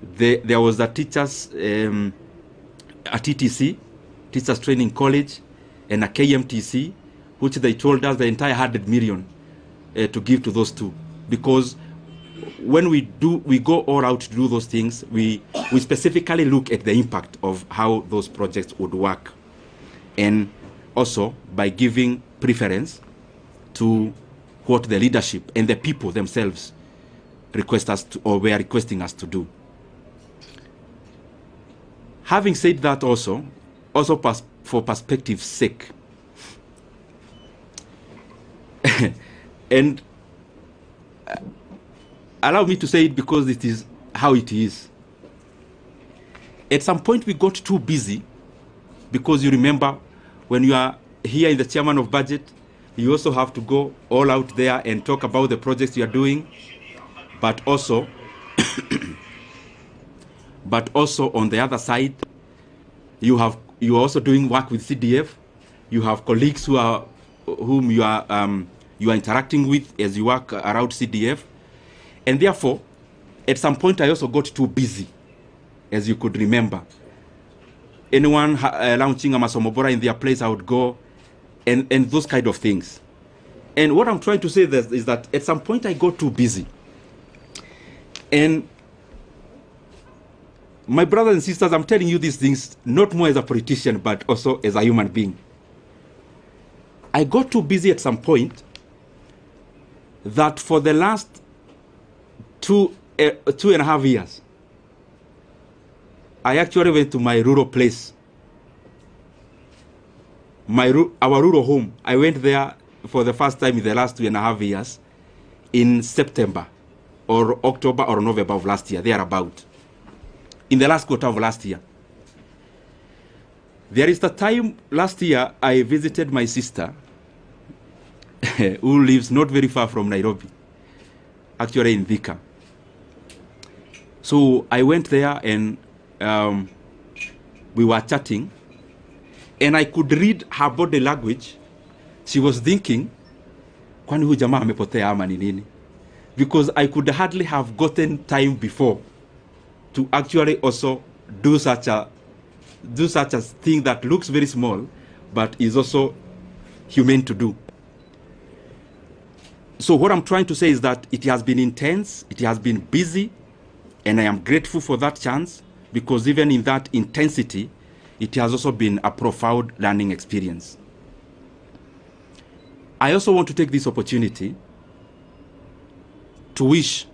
There was a teachers, a TTC, Teachers Training College, and a KMTC, which they told us the entire 100 million to give to those two. Because when we go all out to do those things, we specifically look at the impact of how those projects would work. And also by giving preference to what the leadership and the people themselves request us to, or were requesting us to do. Having said that, also for perspective's sake, and allow me to say it because it is how it is. At some point we got too busy, because you remember when you are here in the chairman of budget, you also have to go all out there and talk about the projects you are doing, but also on the other side, you are also doing work with CDF. You have colleagues whom you are interacting with as you work around CDF, and therefore, at some point, I also got too busy, as you could remember. Anyone launching a Masomobora in their place, I would go, and those kind of things. And what I'm trying to say is that at some point I got too busy. And my brothers and sisters, I'm telling you these things not more as a politician, but also as a human being. I got too busy at some point that for the last 2.5 years, I actually went to my rural place, our rural home. I went there for the first time in the last 2.5 years in September or October or November of last year, thereabout, in the last quarter of last year. There is the time last year I visited my sister who lives not very far from Nairobi, actually in Thika. So I went there and we were chatting, and I could read her body language. She was thinking, kwani huyu jamaa amepotea ama ni nini? Because I could hardly have gotten time before to actually also do such a thing that looks very small, but is also humane to do. So what I'm trying to say is that it has been intense, it has been busy, and I am grateful for that chance, because even in that intensity, it has also been a profound learning experience. I also want to take this opportunity to wish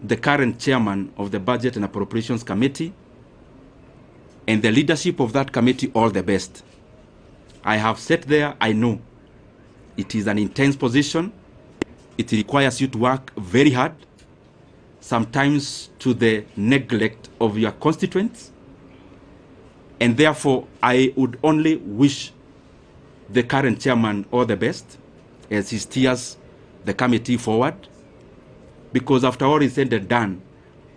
the current chairman of the Budget and Appropriations Committee and the leadership of that committee all the best. I have sat there, I know it is an intense position. It requires you to work very hard, sometimes to the neglect of your constituents. And therefore, I would only wish the current chairman all the best as he steers the committee forward. Because after all is said and done,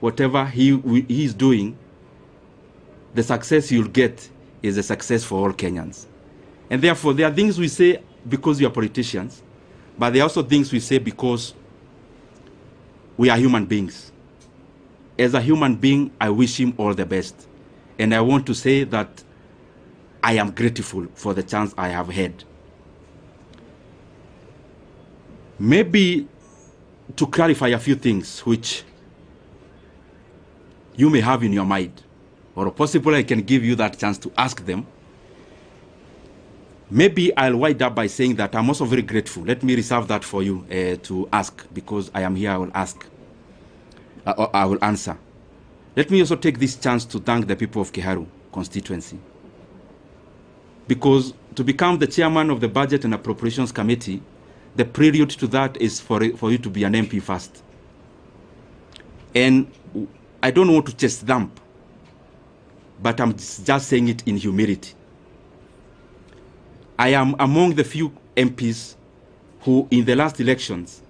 whatever he is doing, the success you'll get is a success for all Kenyans. And therefore, there are things we say because we are politicians, but there are also things we say because we are human beings. As a human being, I wish him all the best. And I want to say that I am grateful for the chance I have had. Maybe to clarify a few things which you may have in your mind, or possibly I can give you that chance to ask them. Maybe I'll wind up by saying that I'm also very grateful. Let me reserve that for you to ask, because I am here, I will ask. I will answer. Let me also take this chance to thank the people of Kiharu constituency. Because to become the chairman of the Budget and Appropriations Committee, the prelude to that is for you to be an MP first. And I don't want to chest thump, but I'm just saying it in humility. I am among the few MPs who, in the last elections,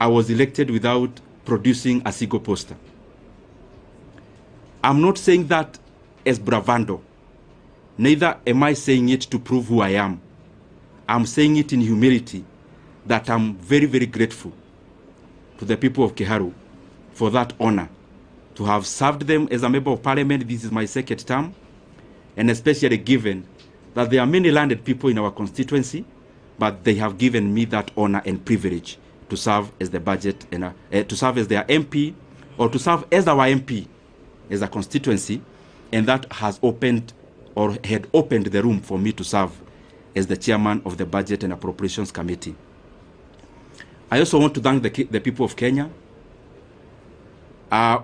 I was elected without producing a single poster. I'm not saying that as bravado. Neither am I saying it to prove who I am. I'm saying it in humility, that I'm very, very grateful to the people of Kiharu for that honor to have served them as a member of parliament. This is my second term, and especially given that there are many landed people in our constituency, but they have given me that honor and privilege to serve as the budget and to serve as their MP, or to serve as our MP as a constituency, and that has opened or had opened the room for me to serve as the chairman of the Budget and Appropriations Committee. I also want to thank the people of Kenya.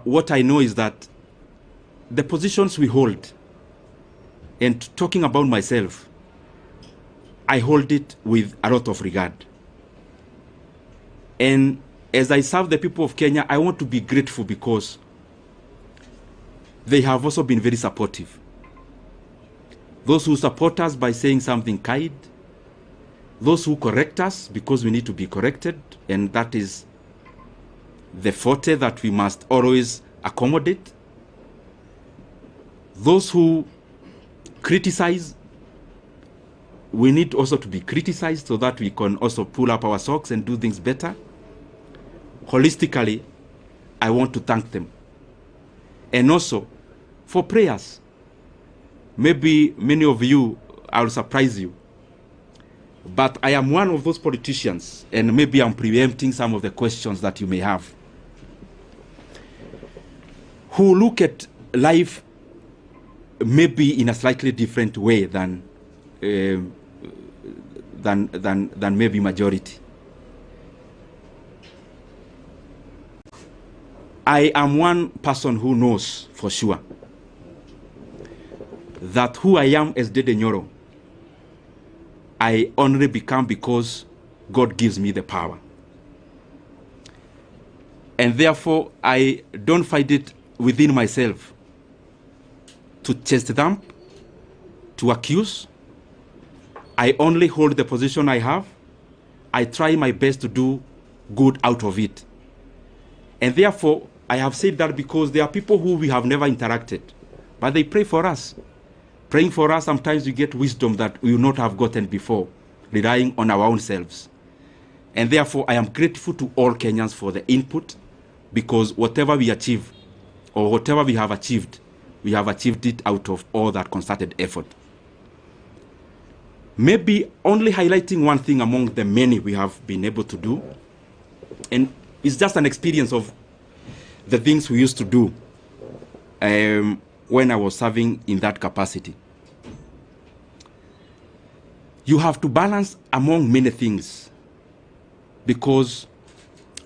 What I know is that the positions we hold, and talking about myself, I hold it with a lot of regard. And as I serve the people of Kenya, I want to be grateful because they have also been very supportive. Those who support us by saying something kind, those who correct us because we need to be corrected, and that is the forte that we must always accommodate. Those who criticize, we need also to be criticized so that we can also pull up our socks and do things better. Holistically, I want to thank them. And also for prayers. Maybe many of you, I'll surprise you, but I am one of those politicians, and maybe I'm preempting some of the questions that you may have, who look at life maybe in a slightly different way than maybe majority. I am one person who knows for sure that who I am as Ndindi Nyoro, I only become because God gives me the power. And therefore, I don't find it within myself to chest dump, to accuse. I only hold the position I have. I try my best to do good out of it. And therefore, I have said that because there are people who we have never interacted, but they pray for us. Praying for us, sometimes we get wisdom that we will not have gotten before, relying on our own selves. And therefore, I am grateful to all Kenyans for the input, because whatever we achieve, or whatever we have achieved it out of all that concerted effort. Maybe only highlighting one thing among the many we have been able to do, and it's just an experience of the things we used to do when I was serving in that capacity. You have to balance among many things, because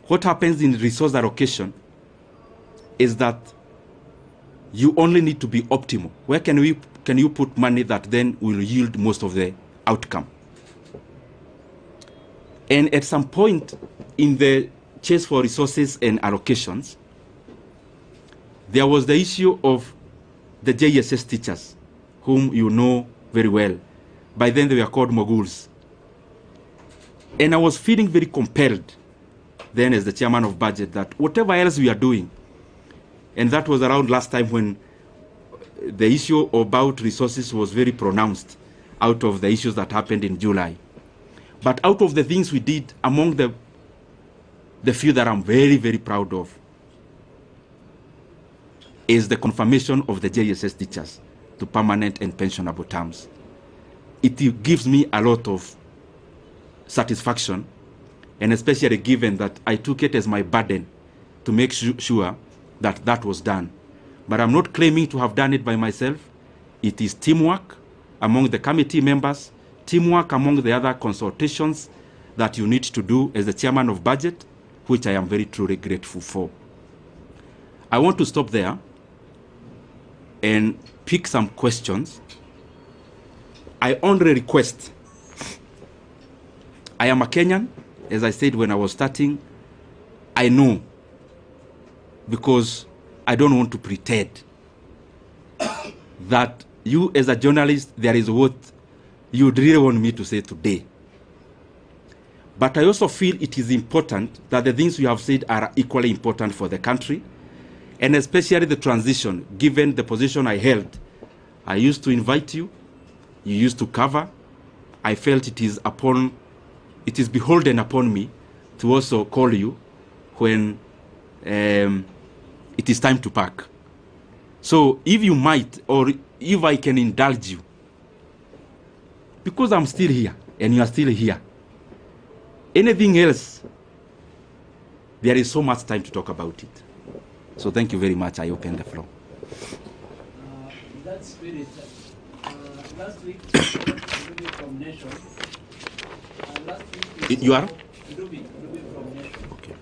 what happens in resource allocation is that you only need to be optimal. Where can you put money that then will yield most of the outcome? And at some point in the chase for resources and allocations, there was the issue of the JSS teachers, whom you know very well. By then they were called moguls. And I was feeling very compelled then as the chairman of budget that whatever else we are doing, and that was around last time when the issue about resources was very pronounced out of the issues that happened in July. But out of the things we did, among the few that I'm very, very proud of, is the confirmation of the JSS teachers to permanent and pensionable terms. It gives me a lot of satisfaction, and especially given that I took it as my burden to make sure that that was done. But I'm not claiming to have done it by myself. It is teamwork among the committee members, teamwork among the other consultations that you need to do as the chairman of budget, which I am very truly grateful for. I want to stop there and pick some questions. I only request, I am a Kenyan, as I said when I was starting. I know, because I don't want to pretend that you as a journalist, there is what you really want me to say today. But I also feel it is important that the things you have said are equally important for the country, and especially the transition, given the position I held. I used to invite you, you used to cover. I felt it is beholden upon me to also call you when it is time to pack. So if you might, or if I can indulge you, because I'm still here and you are still here, anything else, there is so much time to talk about it. So thank you very much. I open the floor. In that spirit, last week, from Nation, last week you are? Ndindi from Nation. Okay.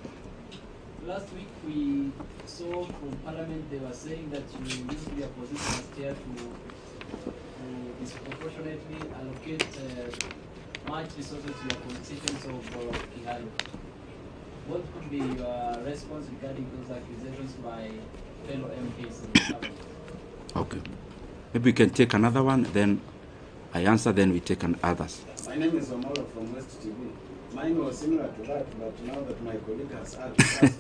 Last week we saw from Parliament they were saying that you used to be opposition as chair to disproportionately allocate much resources to your constituents of Kihali. What could be your response regarding those accusations by fellow MPs in the Parliament? Okay. Maybe we can take another one, then I answer, then we take others. My name is Omolo from West TV. Mine was similar to that, but now that my colleague has asked,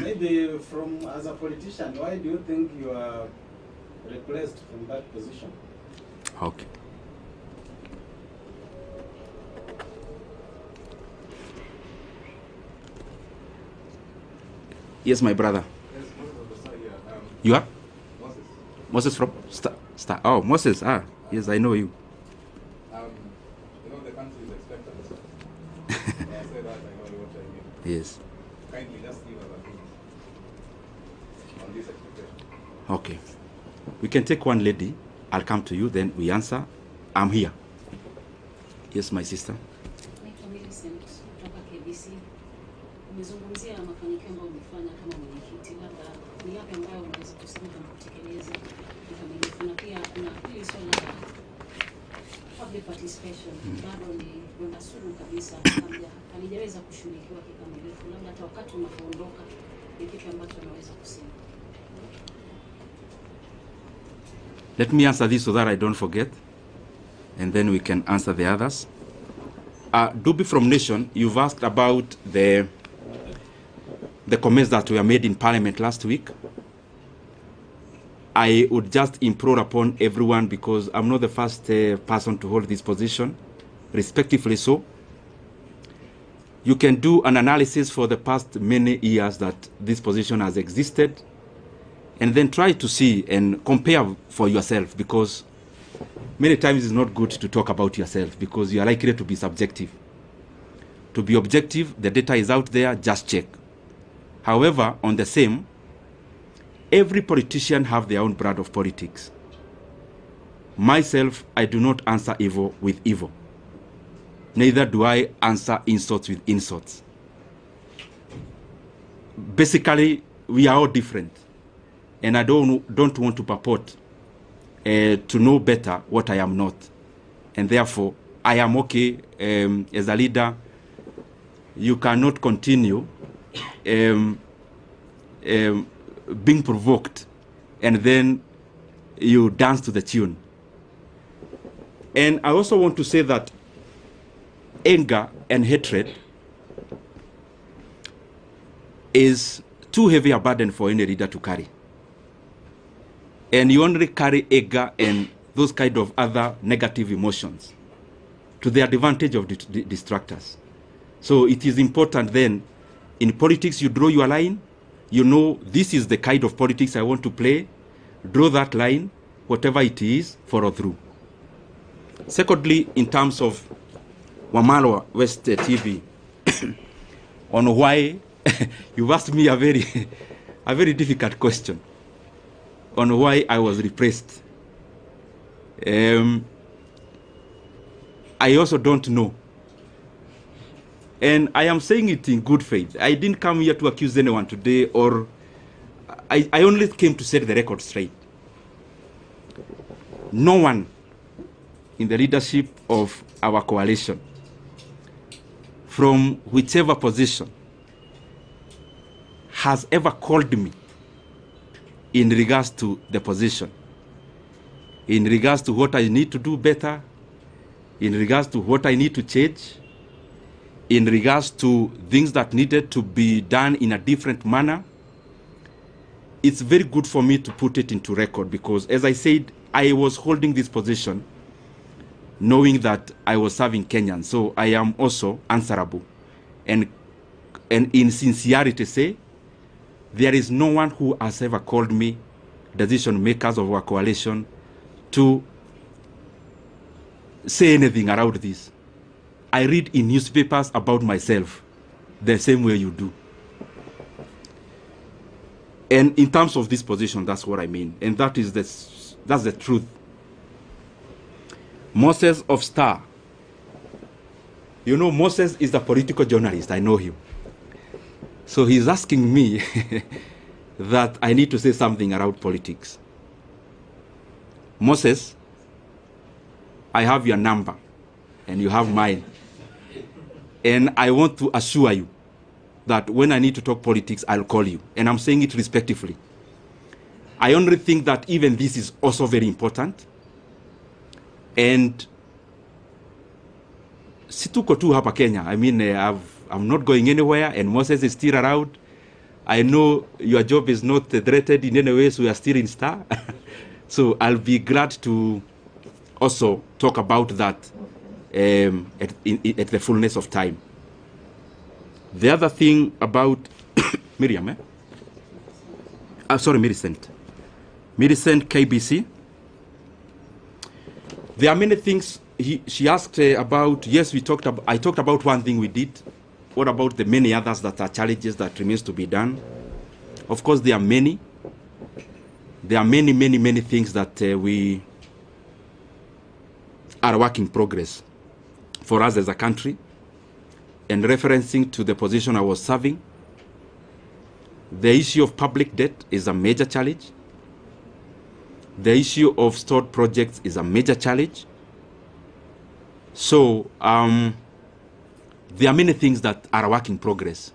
maybe as a politician, why do you think you are replaced from that position? Okay. Yes, my brother. Yes, Moses, You are? Moses. Moses from Star. Oh, Moses. Ah, yes, I know you. You know the country is expectant. When I say that, I know what I mean. Yes. Kindly just give us a hint on this expectation. Okay. We can take one lady. I'll come to you, then we answer. I'm here. Yes, my sister. Naitwa Millicent kutoka KBC. Umezungumzia mafanikio ambayo umefanya kama mwenyekiti, labda ni yapi ambayo unaweza kusema kama kutekeleza kikamilifu, na pia kuna hili swala la public participation bado ni donda sugu kabisa, halijaweza kushughulikiwa kikamilifu, labda hata wakati unapoondoka ni kitu ambacho unaweza kusema. Let me answer this so that I don't forget, and then we can answer the others. Dubi from Nation, you've asked about the comments that were made in Parliament last week. I would just implore upon everyone, because I'm not the first person to hold this position, respectively so. You can do an analysis for the past many years that this position has existed, and then try to see and compare for yourself, because many times it's not good to talk about yourself, because you are likely to be subjective. To be objective, the data is out there, just check. However, on the same, every politician have their own brand of politics. Myself, I do not answer evil with evil. Neither do I answer insults with insults. Basically, we are all different. And I don't want to purport to know better what I am not. And therefore, I am okay as a leader. You cannot continue being provoked and then you dance to the tune. And I also want to say that anger and hatred is too heavy a burden for any leader to carry. And you only carry anger and those kind of other negative emotions to the advantage of the distractors. So it is important then, in politics you draw your line, you know this is the kind of politics I want to play, draw that line, whatever it is, follow through. Secondly, in terms of Wamalo West TV, on why, you've asked me a very difficult question on why I was repressed. I also don't know. And I am saying it in good faith. I didn't come here to accuse anyone today, or I only came to set the record straight. No one in the leadership of our coalition, from whichever position, has ever called me in regards to the position, in regards to what I need to do better, in regards to what I need to change, in regards to things that needed to be done in a different manner. It's very good for me to put it into record, because as I said, I was holding this position knowing that I was serving Kenyans, so I am also answerable, and in sincerity say there is no one who has ever called me, decision makers of our coalition, to say anything around this. I read in newspapers about myself the same way you do. And in terms of this position, that's what I mean. And that's the truth. Moses of Star. You know, Moses is a political journalist. I know him. So he's asking me that I need to say something around politics. Moses, I have your number and you have mine. And I want to assure you that when I need to talk politics, I'll call you. And I'm saying it respectfully. I only think that even this is also very important. And situko tu hapa Kenya. I mean, I'm not going anywhere, and Moses is still around. I know your job is not threatened in any way, so we are still in Star. So I'll be glad to also talk about that at the fullness of time. The other thing about Miriam, sorry, Millicent KBC. There are many things she asked about. Yes, I talked about one thing we did. What about the many others that are challenges that remains to be done? Of course, there are many. There are many things that we are a work in progress for us as a country. And referencing to the position I was serving, the issue of public debt is a major challenge. The issue of stored projects is a major challenge. So there are many things that are a work in progress.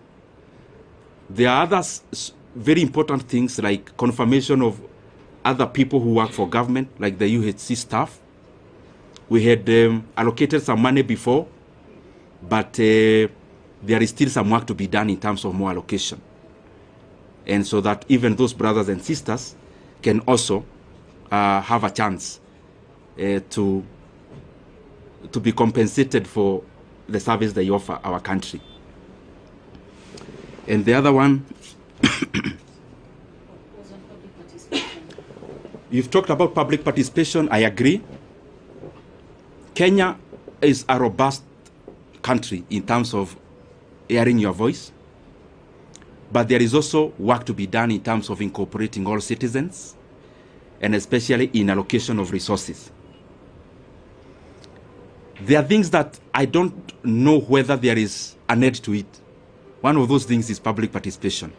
There are other very important things like confirmation of other people who work for government, like the UHC staff. We had allocated some money before, but there is still some work to be done in terms of more allocation. And so that even those brothers and sisters can also have a chance to be compensated for the service they offer our country. And the other one, you've talked about public participation. I agree. Kenya is a robust country in terms of hearing your voice, but there is also work to be done in terms of incorporating all citizens, and especially in allocation of resources. There are things that I don't know whether there is an edge to it. One of those things is public participation,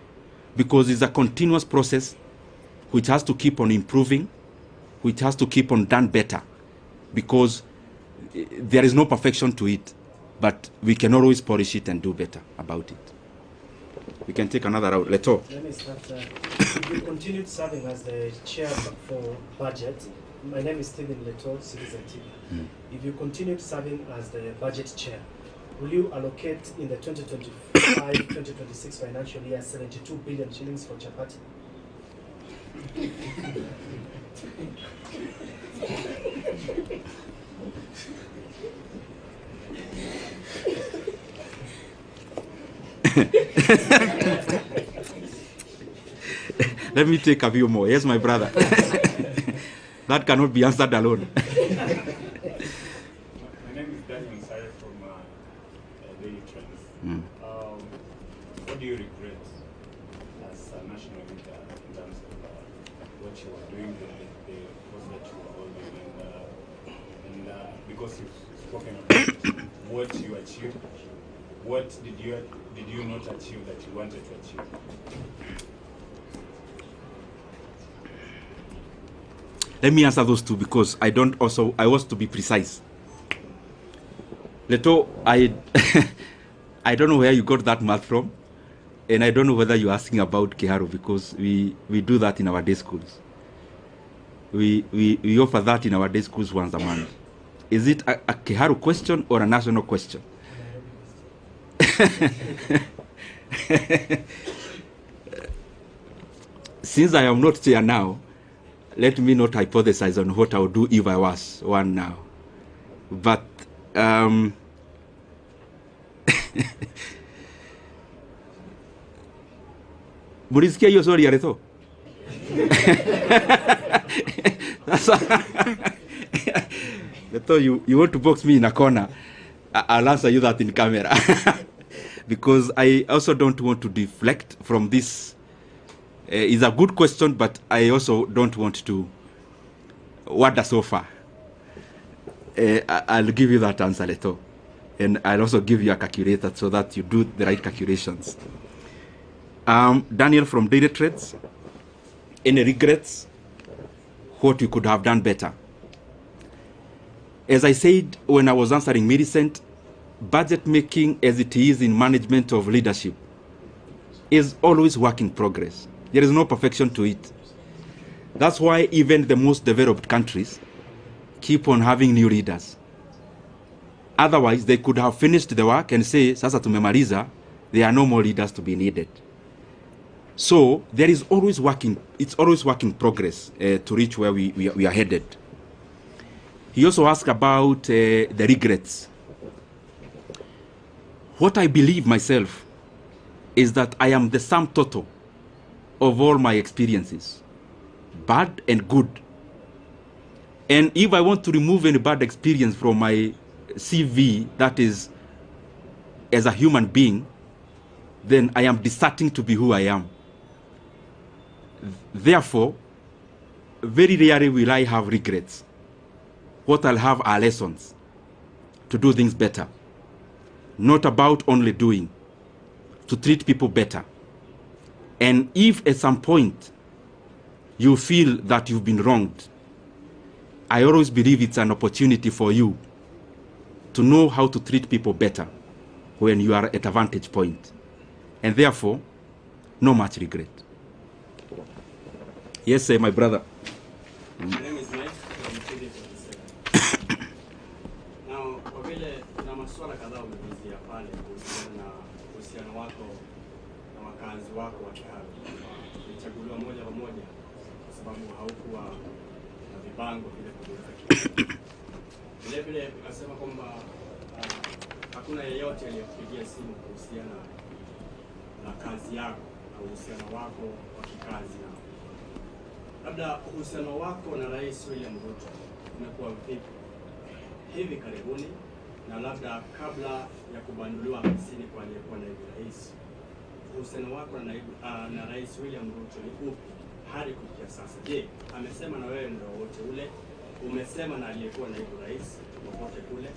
because it's a continuous process which has to keep on improving, which has to keep on done better, because there is no perfection to it, but we can always polish it and do better about it. We can take another round. Leto. Let me start. If you continued serving as the chair for budget, my name is Stephen Leto, Citizen TV. If you continued serving as the budget chair, will you allocate in the 2025-2026 financial year 72 billion shillings for chapati? Let me take a few more. Yes, my brother. That cannot be answered alone. My name is Daniel Sare from Daily Trends. What do you regret as a national leader in terms of what you are doing, the post that you are holding, and because you've spoken about what you achieved, what did you not achieve that you wanted to achieve? Let me answer those two, because I want to be precise. Leto, I don't know where you got that math from, and I don't know whether you're asking about Kiharu, because we do that in our day schools. We offer that in our day schools once a month. Is it a Kiharu question or a national question? Since I am not chair now, let me not hypothesize on what I would do if I was one now. But Mulisikia hiyo swali ya Leto? Leto, you want to box me in a corner. I'll answer you that in camera. Because I also don't want to deflect from this. It's a good question, but I also don't want to wander so far. I'll give you that answer, Leto. And I'll also give you a calculator so that you do the right calculations. Daniel from Daily Trades, any regrets? What you could have done better? As I said when I was answering Millicent, budget making as it is in management of leadership is always work in progress. There is no perfection to it. That's why even the most developed countries keep on having new leaders. Otherwise, they could have finished the work and say, sasa tumemaliza, there are no more leaders to be needed. So there is always it's always work in progress to reach where we are headed. He also asked about the regrets. What I believe myself is that I am the sum total of all my experiences, bad and good. And if I want to remove any bad experience from my CV, that is, as a human being, then I am deserting to be who I am. Therefore, very rarely will I have regrets. What I'll have are lessons to do things better. Not about only doing, to treat people better. And if at some point you feel that you've been wronged, I always believe it's an opportunity for you to know how to treat people better when you are at a vantage point. And therefore, no much regret. Yes, my brother. My name is Mike from Ndindi. Now, kwa vile kuna masuala kadhaa umeguzia pale kuhusiana na uhusiano wako na wakazi wako wa Kiharu. Ulichaguliwa moja kwa moja kwa sababu haukuwa na vibango vile kuweza kitu. Vile vile ukasema kwamba hakuna yeyote aliyekupigia simu kuhusiana na kazi yako na uhusiano wako wa kikazi na labda uhusiano wako na Rais William Ruto umekuwa vipi hivi karibuni, na labda kabla ya kubanduliwa ofisini kwa aliyekuwa naibu rais, uhusiano wako na Rais William Ruto ni upi hadi kufikia sasa? Je, amesema na wewe muda wote ule? Umesema na aliyekuwa naibu rais popote kule?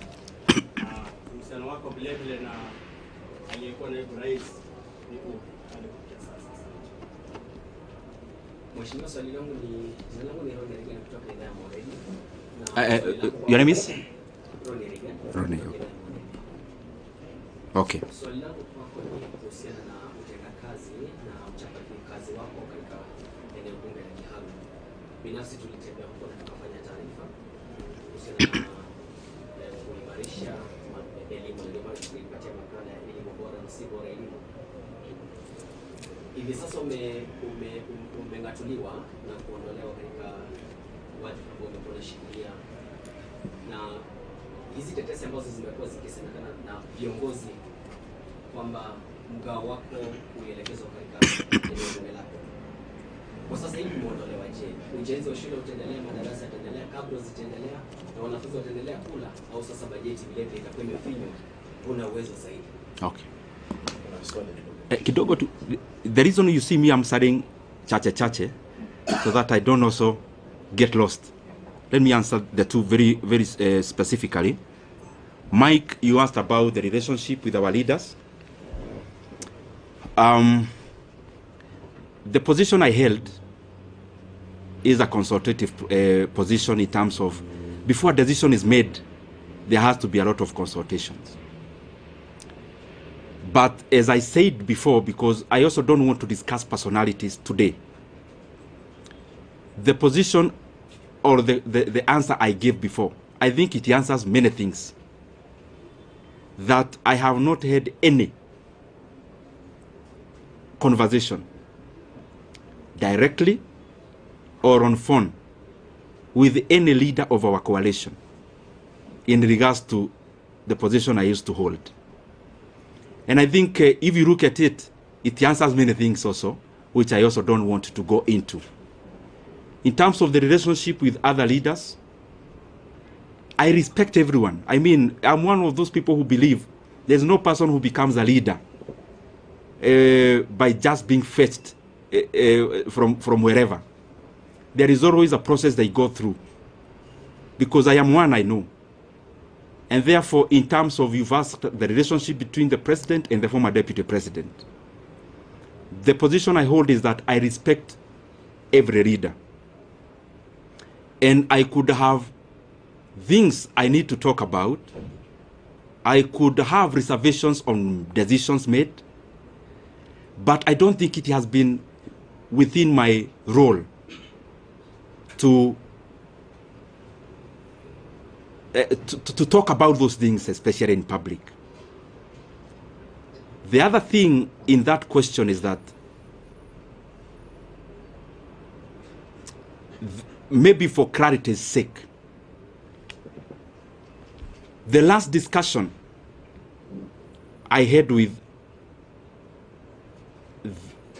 Uhusiano wako vile vile na aliyekuwa naibu rais ni upi hadi kufikia sasa? Mheshimiwa, swali langu ni Ronny kutoka idhaa ya Moredi. Your name is? Ronny. Okay. Swali langu kwako ni kuhusiana na utendakazi na uchapaji kazi wako katika eneo bunge la Kiharu. Binafsi tulitembea huko na tukafanya taarifa kuhusiana na kuimarisha elimu, ndio maana tulipatia makala ya elimu bora na si bora elimu. Hivi sasa umengatuliwa na kuondolewa katika wadhifa ambao umekuwa unashikilia, na hizi tetesi ambazo zimekuwa zikisemekana na viongozi kwamba mgao wako ulielekezwa katika eneo bunge lako, kwa sasa hivi umeondolewa. Je, ujenzi wa shule utaendelea, madarasa yataendelea, kabla zitaendelea na wanafunzi wataendelea kula, au sasa bajeti vile vile itakuwa imefinywa, una uwezo zaidi? Okay. Kidogo tu, the reason you see me I'm saying chache so that I don't also get lost. Let me answer the two very specifically. Mike, you asked about the relationship with our leaders. The position I held is a consultative position in terms of before a decision is made, there has to be a lot of consultations. But as I said before, because I also don't want to discuss personalities today, the position or the answer I gave before, I think it answers many things. That I have not had any conversation directly or on phone with any leader of our coalition in regards to the position I used to hold. And I think if you look at it, it answers many things also which I also don't want to go into. In terms of the relationship with other leaders, I respect everyone. I mean, I'm one of those people who believe there's no person who becomes a leader by just being fetched from wherever. There is always a process they go through. Because I am one, I know. And therefore, in terms of, you've asked the relationship between the president and the former deputy president, the position I hold is that I respect every leader. And I could have things I need to talk about. I could have reservations on decisions made. But I don't think it has been within my role to talk about those things, especially in public. The other thing in that question is that maybe for clarity's sake, the last discussion I had with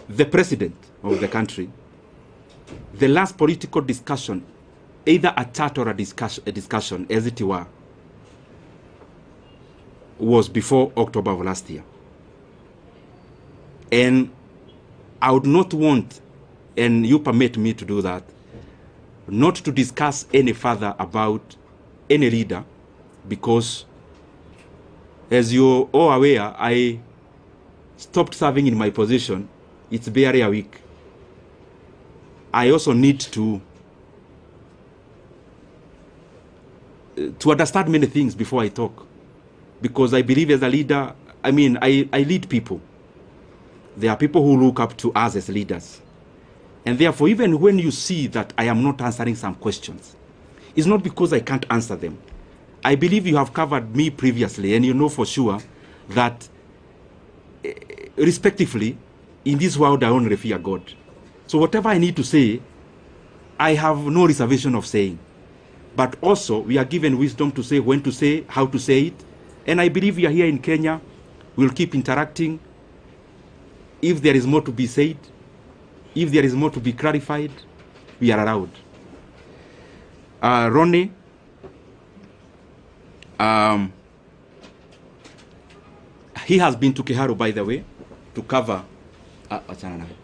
the president of the country, the last political discussion, either a chat or a discussion, as it were, was before October of last year. And I would not want, and you permit me to do that, not to discuss any further about any leader, because as you're all aware, I stopped serving in my position. It's barely a week. I also need to understand many things before I talk, because I believe as a leader, I mean, I lead people. There are people who look up to us as leaders. And therefore, even when you see that I am not answering some questions, it's not because I can't answer them. I believe you have covered me previously, and you know for sure that, respectively, in this world, I only fear God. So whatever I need to say, I have no reservation of saying. But also, we are given wisdom to say when to say, how to say it. And I believe we are here in Kenya. We'll keep interacting. If there is more to be said, if there is more to be clarified, we are around. Ronnie, he has been to Kiharu, by the way, to cover. Achana nawe.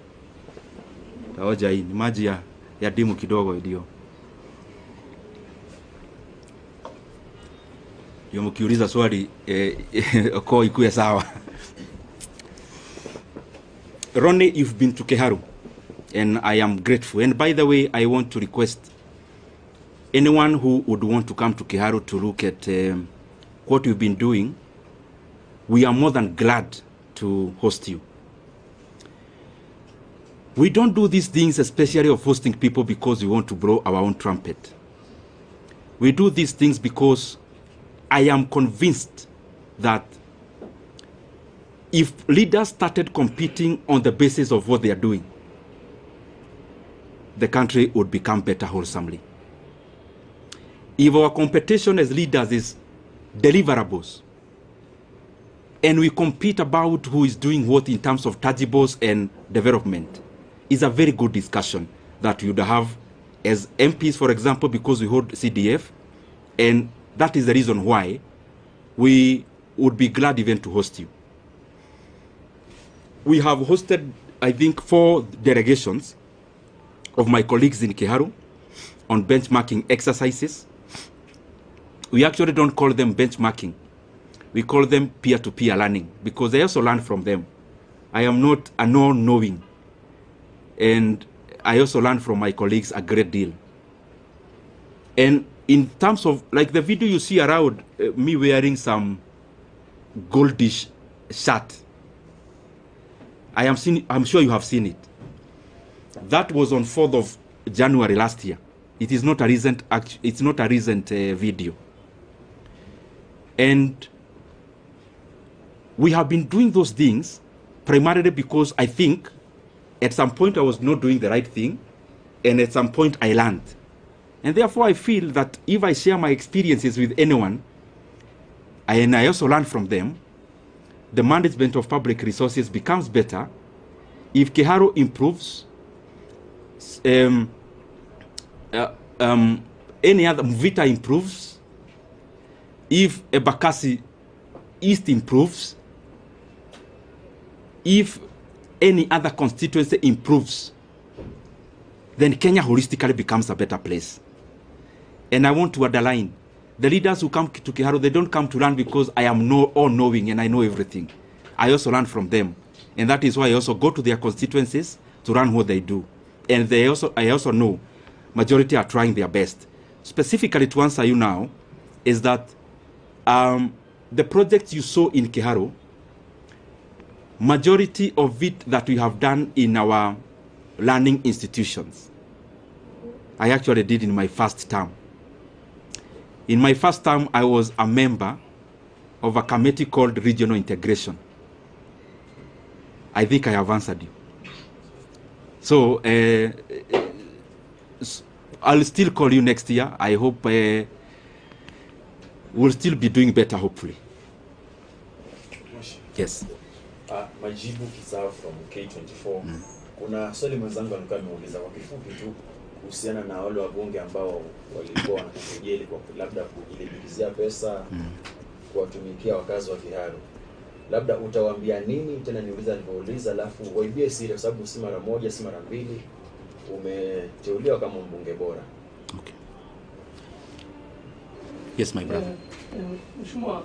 Taoja hii ni maji ya dimu kidogo ndio. Ndio mkiuliza swali kwa ikuwe sawa. Ronnie, you've been to Kiharu, and I am grateful. And by the way, I want to request anyone who would want to come to Kiharu to look at what you've been doing. We are more than glad to host you. We don't do these things, especially of hosting people, because we want to blow our own trumpet. We do these things because I am convinced that if leaders started competing on the basis of what they are doing, the country would become better wholesomely. If our competition as leaders is deliverables, and we compete about who is doing what in terms of tangibles and development, is a very good discussion that we would have as MPs, for example, because we hold CDF, and that is the reason why we would be glad even to host you. We have hosted, I think, 4 delegations of my colleagues in Kiharu on benchmarking exercises. We actually don't call them benchmarking. We call them peer-to-peer learning, because I also learn from them. I am not a non-knowing. And I also learn from my colleagues a great deal. And in terms of, like the video you see around, me wearing some goldish shirt, I'm sure you have seen it. That was on 4th of January last year. It is not a recent, it's not a recent video. And we have been doing those things primarily because I think at some point I was not doing the right thing, and at some point I learned. And therefore I feel that if I share my experiences with anyone, and I also learn from them, the management of public resources becomes better, If Keharo improves, any other Mvita improves, if Embakasi East improves, if any other constituency improves, then Kenya holistically becomes a better place. And I want to underline, the leaders who come to Keharo, they don't come to learn because I am all-knowing and I know everything. I also learn from them. And that is why I also go to their constituencies to learn what they do. And I also know majority are trying their best. Specifically to answer you now, is that the projects you saw in Keharo, majority of it that we have done in our learning institutions, I actually did in my first term. In my first term, I was a member of a committee called Regional Integration. I think I have answered you. So I'll still call you next year. I hope we'll still be doing better, hopefully. Yes. Majibu Kisao from K24. Kuna swali mwenzangu alikuwa ameuliza kwa kifupi tu kuhusiana na wale wabunge ambao walikuwa wanakujeli kwa labda kujilibikizia pesa kuwatumikia wakazi wa Keharo. Labda utawaambia nini? Tena niuliza alivyouliza, alafu waibie siri kwa sababu si mara moja si mara mbili umeteuliwa kama mbunge bora. Okay. Yes, my brother. Mheshimiwa,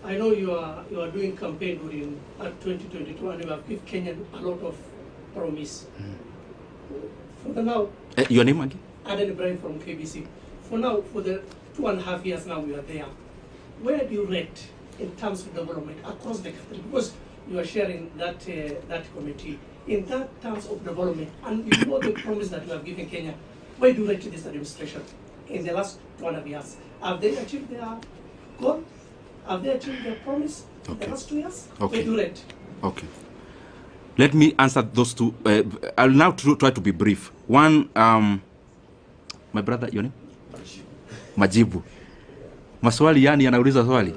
I know you are doing campaign during 2022 and you have given Kenya a lot of promise. For the now, your name again? Aden Ibrahim from KBC. For now, for the 2.5 years now we are there, where do you rate in terms of development across the country? Because you are sharing that committee. In that terms of development, and you know the promise that you have given Kenya, where do you rate this administration in the last 2.5 years? Have they achieved their goal? Have they achieved their promise in the last 2 years? Okay. Where do you rate? Okay. Let me answer those two. I'll now try to be brief. One, my brother, your name? Majibu. Maswali yani anauliza swali.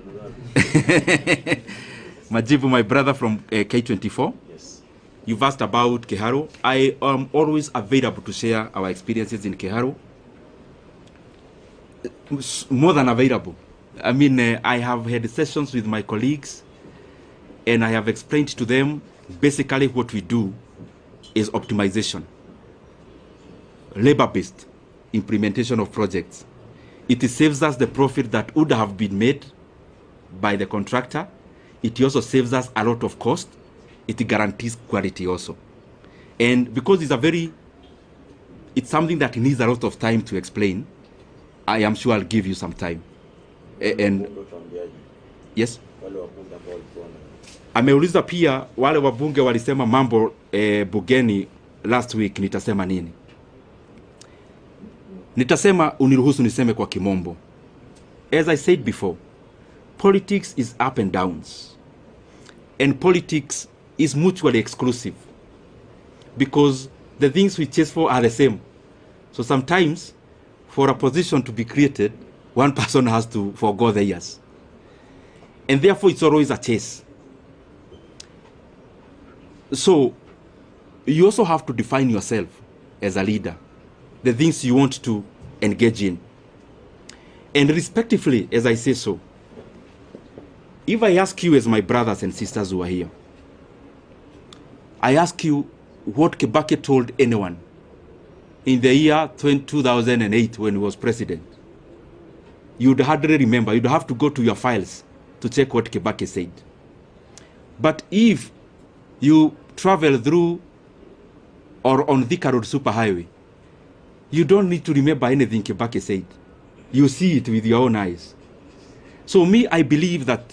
Majibu, my brother from K24. Yes. You've asked about Keharo. I am always available to share our experiences in Keharo. More than available. I mean, I have had sessions with my colleagues and I have explained to them basically what we do is optimization, labor-based implementation of projects. It saves us the profit that would have been made by the contractor. It also saves us a lot of cost. It guarantees quality also. And because it's something that needs a lot of time to explain, I am sure I'll give you some time. And yes, ameuliza pia wale wabunge walisema mambo bugeni last week, nitasema nini? Nitasema, uniruhusu niseme kwa kimombo. As I said before, politics is up and downs. And politics is mutually exclusive. Because the things we chase for are the same. So sometimes, for a position to be created, one person has to forgo the years. And therefore, it's always a chase. So, you also have to define yourself as a leader, the things you want to engage in. And respectively, as I say so, if I ask you as my brothers and sisters who are here, I ask you what Kibaki told anyone in the year 2008 when he was president, you'd hardly remember. You'd have to go to your files to check what Kibaki said. But if you travel through or on Thika Road Superhighway, you don't need to remember anything Kibaki said. You see it with your own eyes. So me, I believe that,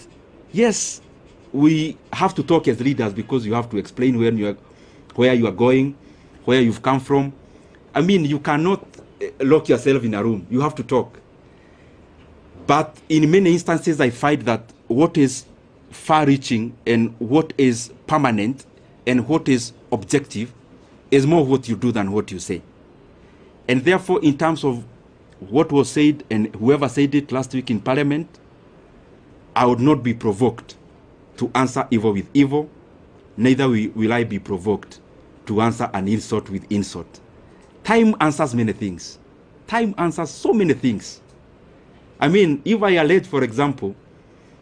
yes, we have to talk as leaders because you have to explain where you are going, where you've come from. I mean, you cannot lock yourself in a room. You have to talk. But in many instances, I find that what is far-reaching and what is permanent and what is objective is more what you do than what you say. And therefore, in terms of what was said and whoever said it last week in Parliament, I would not be provoked to answer evil with evil neither will I be provoked to answer an insult with insult. Time answers many things. Time answers so many things. I mean, if I allege, for example,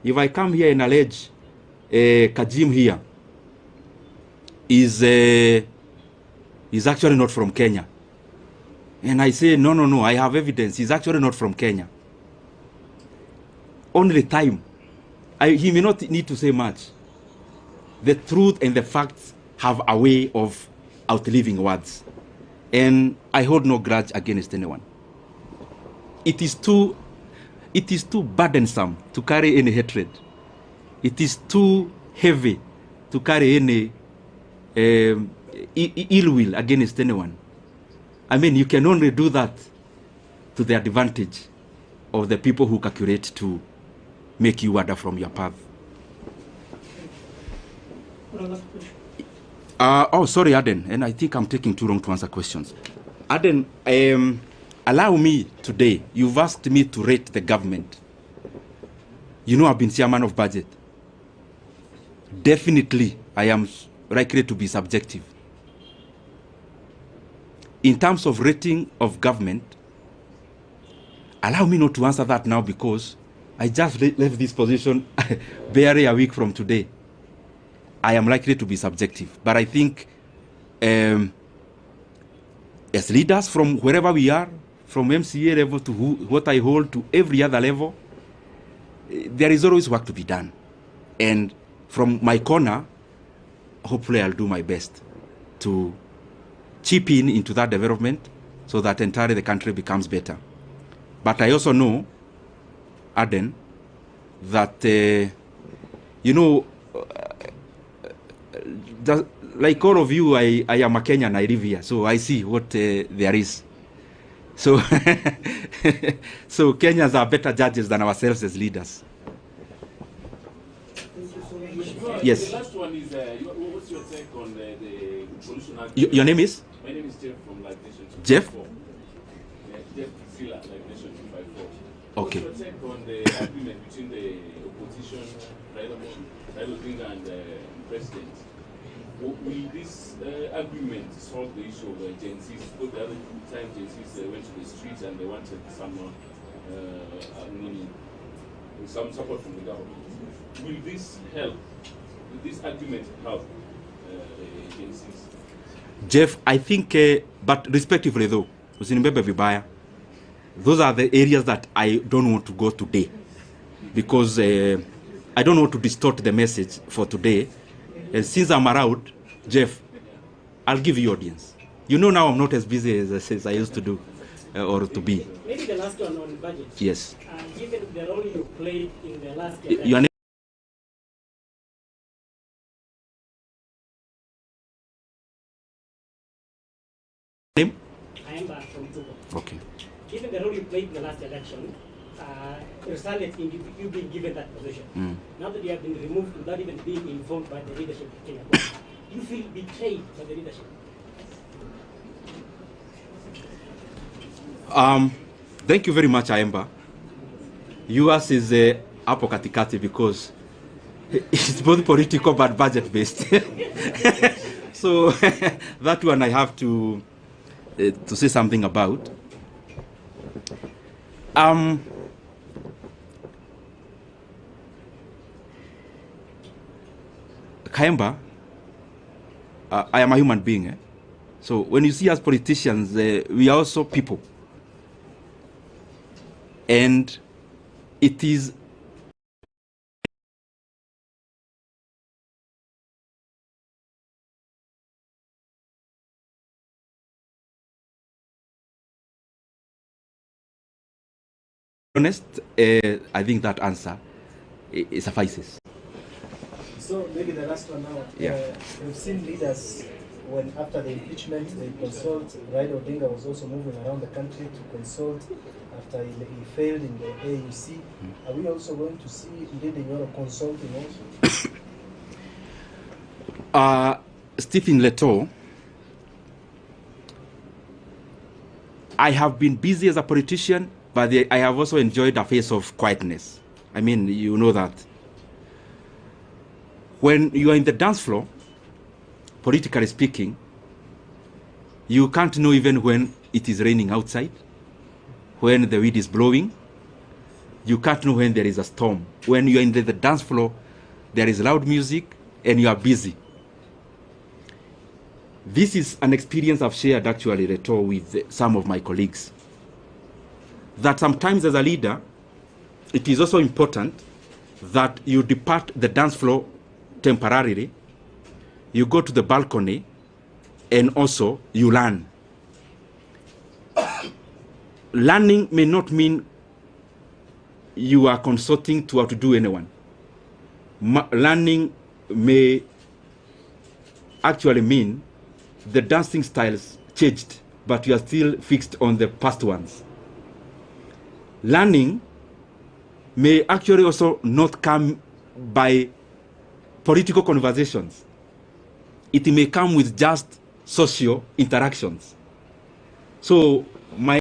if I come here and allege Kajim here is actually not from Kenya, and I say, no, I have evidence, he's actually not from Kenya. Only time. He may not need to say much. The truth and the facts have a way of outliving words. And I hold no grudge against anyone. It is too burdensome to carry any hatred. It is too heavy to carry any ill will against anyone. I mean, you can only do that to the advantage of the people who calculate to make you wander from your path. Oh, sorry, Aden, and I think I'm taking too long to answer questions. Aden, allow me today, you've asked me to rate the government. You know I've been chairman of budget. Definitely, I am likely to be subjective. In terms of rating of government, allow me not to answer that now because I just left this position barely a week from today. I am likely to be subjective. But I think as leaders from wherever we are, from MCA level to what I hold to every other level, there is always work to be done. And from my corner, hopefully I'll do my best to chip in into that development so that entirely the country becomes better. But I also know, Aden, that, like all of you, I am a Kenyan, I live here, so I see what there is. So, so Kenyans are better judges than ourselves as leaders. Yes. The last one is, what's your take on the solution? Your name is? My name is Jeff from Live Nation 254. Jeff? Jeff Silla, Live Nation 254. Okay. What's your take on the agreement between the opposition, Raila Odinga, and the president? Will this agreement solve the issue of Gen Zs? Because the other time Gen Zs went to the streets and they wanted some support from the government. Will this help? Will this agreement help the Gen Zs? Jeff, I think, but respectively though, usinibebe vibaya, those are the areas that I don't want to go today because I don't want to distort the message for today. And since I'm around, Jeff, I'll give you audience. You know now I'm not as busy as I used to do or to be. Maybe the last one on budget. Yes. Given the role you played in the last Your name? I am back from Togo. Okay. Given the role you played in the last election, resulted in you being given that position. Now that you have been removed without even being involved by the leadership of Kenya, you feel betrayed by the leadership? Thank you very much, Aemba. Yours is hapo katikati because it's both political but budget based. So that one I have to say something about. Kaemba, I am a human being. So when you see us politicians, we are also people. And it is honest, I think that answer suffices. So maybe the last one now. Yeah. We've seen leaders when after the impeachment they consult. Raila Odinga was also moving around the country to consult after he failed in the AUC. Are we also going to see Ndindi Nyoro consulting also? Stephen Leto, I have been busy as a politician, but I have also enjoyed a phase of quietness. I mean, you know that. When you are in the dance floor, politically speaking, you can't know even when it is raining outside, when the wind is blowing. You can't know when there is a storm. When you're in the dance floor, there is loud music and you are busy. This is an experience I've shared actually, Reto, with some of my colleagues. That sometimes as a leader, it is also important that you depart the dance floor temporarily, you go to the balcony, and also you learn. Learning may not mean you are consulting to outdo anyone. Learning may actually mean the dancing styles changed, but you are still fixed on the past ones. Learning may actually also not come by political conversations. It may come with just social interactions. So my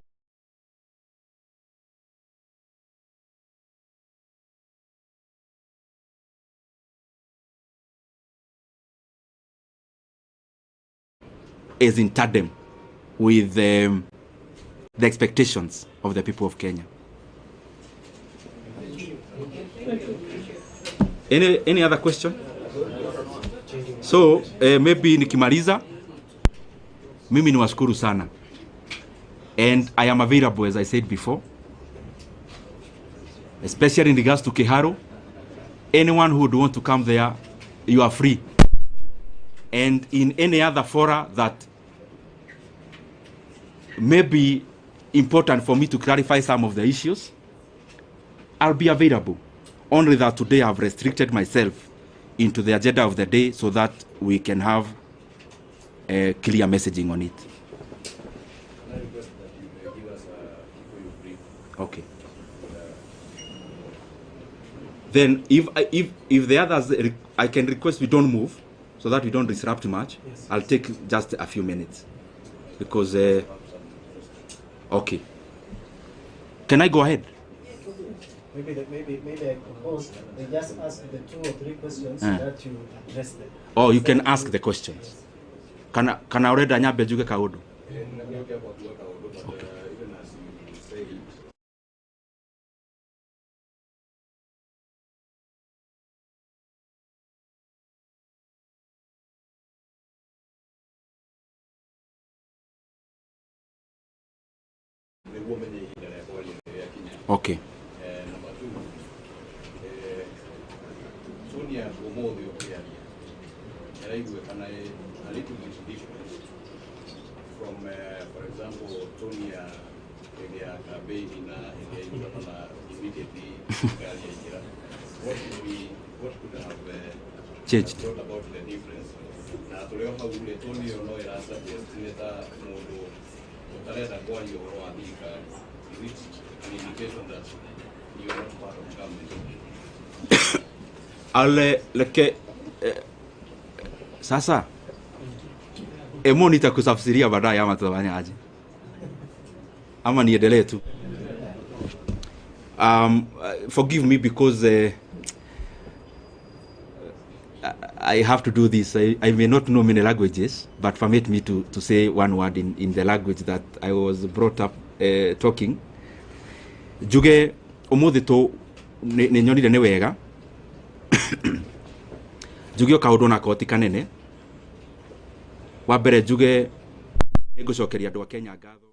is in tandem with the expectations of the people of Kenya. Any other question? So maybe nikimaliza, mimi niwashukuru sana, and I am available as I said before, especially in regards to Keharo. Anyone who would want to come there, you are free. And in any other fora that may be important for me to clarify some of the issues, I'll be available. Only that today I've restricted myself into the agenda of the day so that we can have a clear messaging on it. Can I request that you give us before you brief? Okay. Then if the others, I can request we don't move so that we don't disrupt much. Yes. I'll take just a few minutes because, okay. Can I go ahead? Maybe I propose they just ask the 2 or 3 questions that you address them. Oh, you can ask the questions. Kana already anyabe juge kaudu. Okay. Number 2, Sonia Gomodo a little bit different from, for example, Sonia immediately what could have changed brought about the difference? Na tulio hau ule Tony ono era suggest mundu utareta kwa hiyo wa thirikari. Is it an indication that you are not part of government? Like sasa emo nitakusafsiria baadaye ama tutafanya aje? Ama niendelee tu? Forgive me because I have to do this. I may not know many languages, but permit me to say one word in the language that I was brought up talking. Juge umuthi tu ni nyonire ni wega. Juge o kaundu na koti kanene. Wa mbere juge ngucokeria andu a Kenya ngatho.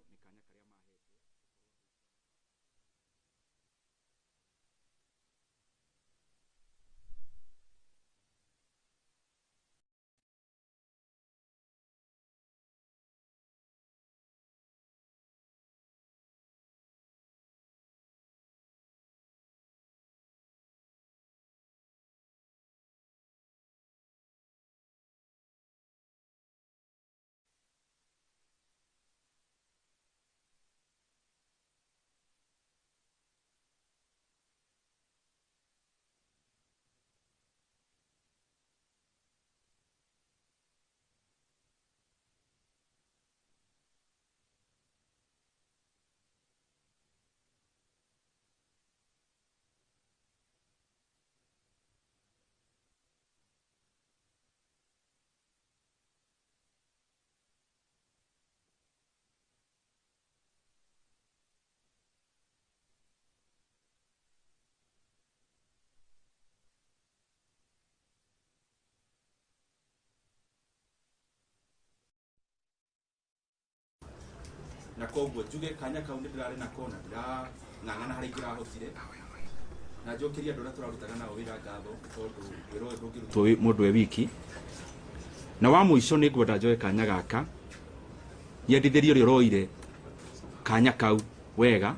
na koguo njuge kanya kau nĩ ndĩrarĩ nako na ndĩrang'ang'ana harĩa ingĩrahotire na njokeria andũ arĩa tũrarutaga nao wĩra ngatho tondũ wĩra ũyũ ndũngĩrutwo mũndũ e wiki. Na wa mũico nĩ ngwenda njoe kanya gaka nyendithĩrie ũrĩa ũroire kanya kau wega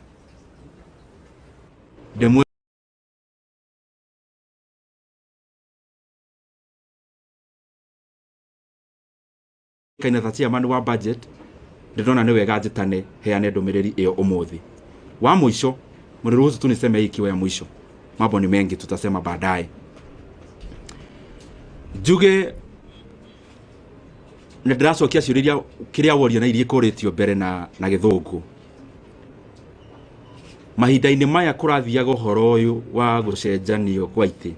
ndemwe kaina ta chairman wa budget ndĩrona nĩ wega njĩtane heane ndũmĩrĩri ĩyo ũmũthĩ. Wa mũico mniruhusu tu niseme hii ikiwa ya mwisho, mambo ni mengi tutasema baadaye. Njuge ndĩracokia ciũria kĩrĩa woria na iria ikoretio mbere na gĩthũngũ. Mahinda-inĩ maya kũrathiaga ũhoro ũyũ wa gũcenjanio kwa itĩ.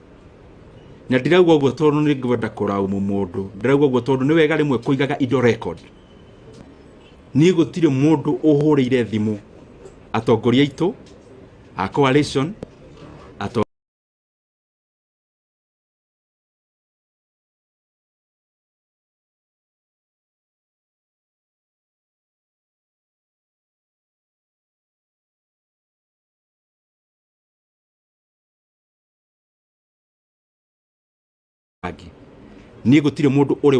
Na ndirauga ũguo tondũ nĩ ngwenda kũrauma mũndũ, ndirauga ũguo tondũ nĩ wega rĩmwe kũigaga indo record. Niĩ gũtirĩ mũndũ ũhũrĩire thimũ atongoria aitũ a coalition niĩ gũtirĩ mũndũ ũrĩ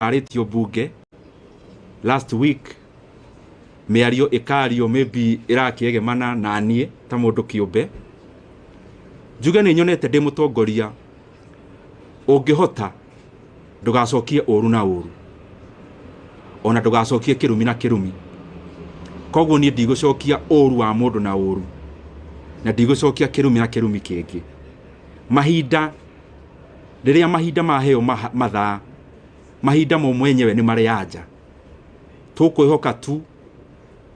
arĩtio bunge last week mĩario ĩkario maybe ĩrakĩegemana na niĩ ta mũndũ kĩũmbe. Njuge nĩ nyonete ndĩ mũtongoria ũngĩhota ndũgacokie ũru na ũru, ona ndũgacokie kĩrumi na kĩrumi. Koguo niĩ ndigũcokia ũru wa mũndũ na ũru na ndigũcokia kĩrumi na kĩrumi kĩngĩ. Mahinda rĩrĩa mahinda maheo mathaa, mahinda mo mwenyewe nĩ marĩ anja. Tũkwĩhoka tu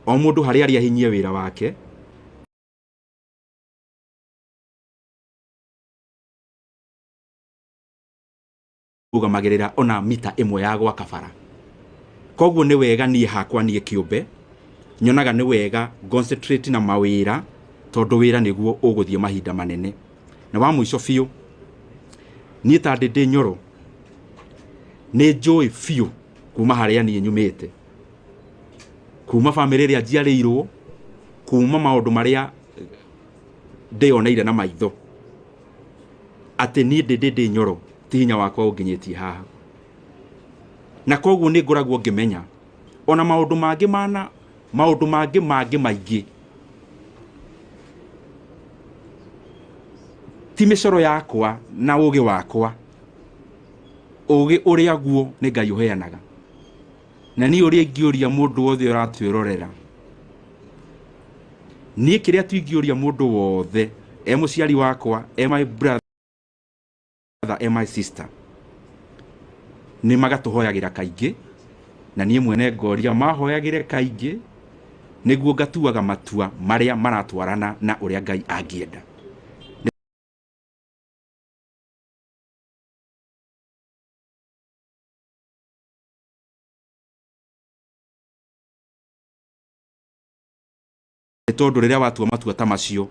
o mũndũ harĩa arĩ ahinyie wĩra wake ugamagĩrĩra ona mita ĩmwe ya gwaka bara. Koguo nĩ wega niĩ hakwa niĩ kĩũmbe nyonaga nĩ wega concentrate na mawĩra tondũ wĩra nĩguo ũgũthiĩ mahinda manene. Na wa mũico biũ niĩ ta ndĩ Nyoro nĩ njũĩ biũ kuma harĩa niĩ nyumĩte, kuma famĩlĩ ĩrĩa njiarĩirwo, kuma maũndũ marĩa ndĩoneire na maitho, atĩ niĩ ndĩ Nyoro ti hinya wakwa ũnginyĩtie haha. Na koguo nĩ ngoragwo ngĩmenya ona maũndũ mangĩ maingĩ ti mĩcoro yakwa na ũgĩ wakwa, ũgĩ ũrĩa guo nĩ Ngai ũheanaga. Na niĩ ũrĩa ingĩũria mũndũ wothe ũratwĩrorera, niĩ kĩrĩa tu ingĩũria mũndũ wothe e mũciari wakwa, e my brother, e my sister, nĩ magatũhoyagĩra kaingĩ, na niĩ mwene ngoria mahoyagĩre kaingĩ nĩguo ngatuaga matua marĩa maratwarana na ũrĩa Ngai angĩenda. Tondũ rĩrĩa watua matua ta macio